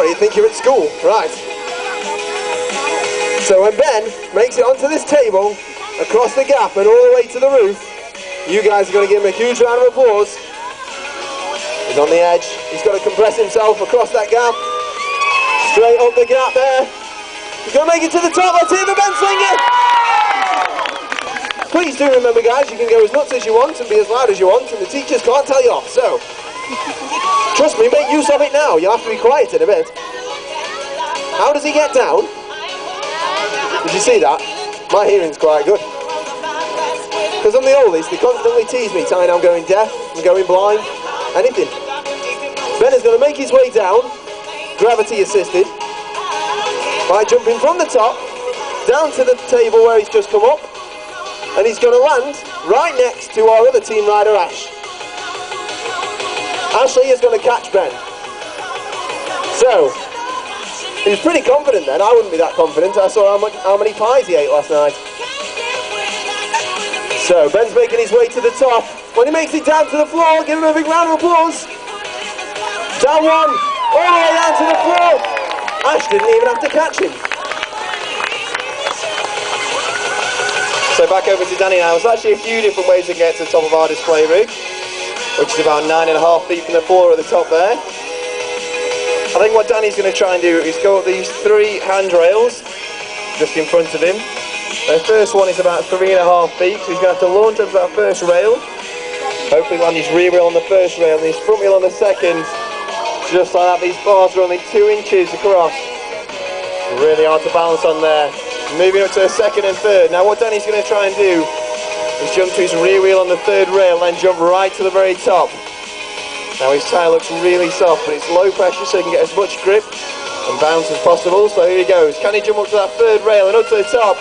anybody, you'd think you're at school. Right. So when Ben makes it onto this table, across the gap and all the way to the roof, you guys are going to give him a huge round of applause. He's on the edge. He's got to compress himself across that gap. Straight up the gap there. He's going to make it to the top. Let's hear the Ben singing. Please do remember, guys, you can go as nuts as you want and be as loud as you want, and the teachers can't tell you off. So, trust me, make use of it now. You'll have to be quiet in a bit. How does he get down? Did you see that? My hearing's quite good. Because I'm the oldest, they constantly tease me, telling I'm going deaf, I'm going blind, anything. Ben is going to make his way down, gravity assisted, by jumping from the top, down to the table where he's just come up, and he's going to land right next to our other team rider, Ash. Ashley is going to catch Ben. So, he was pretty confident then. I wouldn't be that confident. I saw how many pies he ate last night. So, Ben's making his way to the top. When he makes it down to the floor, give him a big round of applause. Down one, all the way down to the floor. Ash didn't even have to catch him. So back over to Danny now. There's actually a few different ways to get to the top of our display rig, which is about 9.5 feet from the floor at the top there. I think what Danny's going to try and do is go up these 3 handrails just in front of him. The first one is about 3.5 feet, so he's going to have to launch onto that first rail. Hopefully land his rear wheel on the first rail and his front wheel on the second. Just like that, these bars are only 2 inches across. Really hard to balance on there. Moving up to the second and third. Now what Danny's going to try and do is jump to his rear wheel on the third rail, then jump right to the very top. Now his tyre looks really soft, but it's low pressure so he can get as much grip and bounce as possible. So here he goes. Can he jump up to that third rail and up to the top?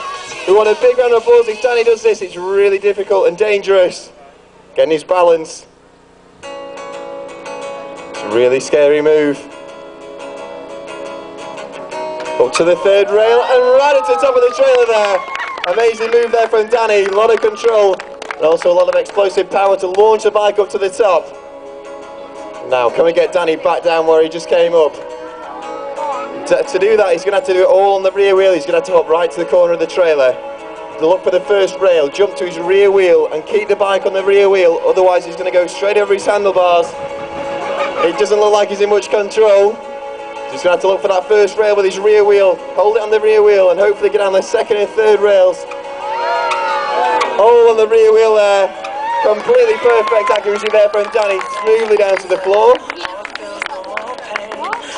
We want a big round of applause if Danny does this. It's really difficult and dangerous. Getting his balance. It's a really scary move. Up to the third rail and right up to the top of the trailer there. Amazing move there from Danny. A lot of control and also a lot of explosive power to launch the bike up to the top. Now, can we get Danny back down where he just came up? To do that, he's going to have to do it all on the rear wheel. He's going to have to hop right to the corner of the trailer. To look for the first rail, jump to his rear wheel and keep the bike on the rear wheel. Otherwise, he's going to go straight over his handlebars. It doesn't look like he's in much control. He's going to have to look for that first rail with his rear wheel. Hold it on the rear wheel and hopefully get down the second and third rails. All on the rear wheel there. Completely perfect accuracy there from Danny. Smoothly down to the floor.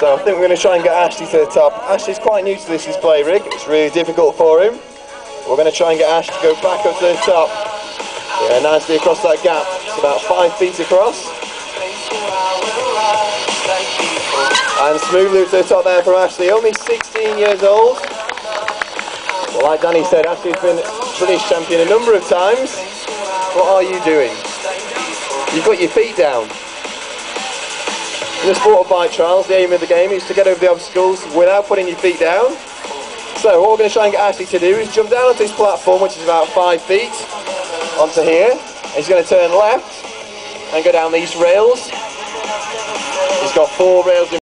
So I think we're going to try and get Ashley to the top. Ashley's quite new to this display rig. It's really difficult for him. We're going to try and get Ash to go back up to the top. Yeah, nicely across that gap. It's about 5 feet across. And smoothly up to the top there from Ashley. Only 16 years old. Well, like Danny said, Ashley's been British champion a number of times. What are you doing? You've got your feet down. In the sport of bike trials, the aim of the game is to get over the obstacles without putting your feet down. So what we're going to try and get Ashley to do is jump down onto this platform, which is about 5 feet, onto here. He's going to turn left and go down these rails. He's got 4 rails in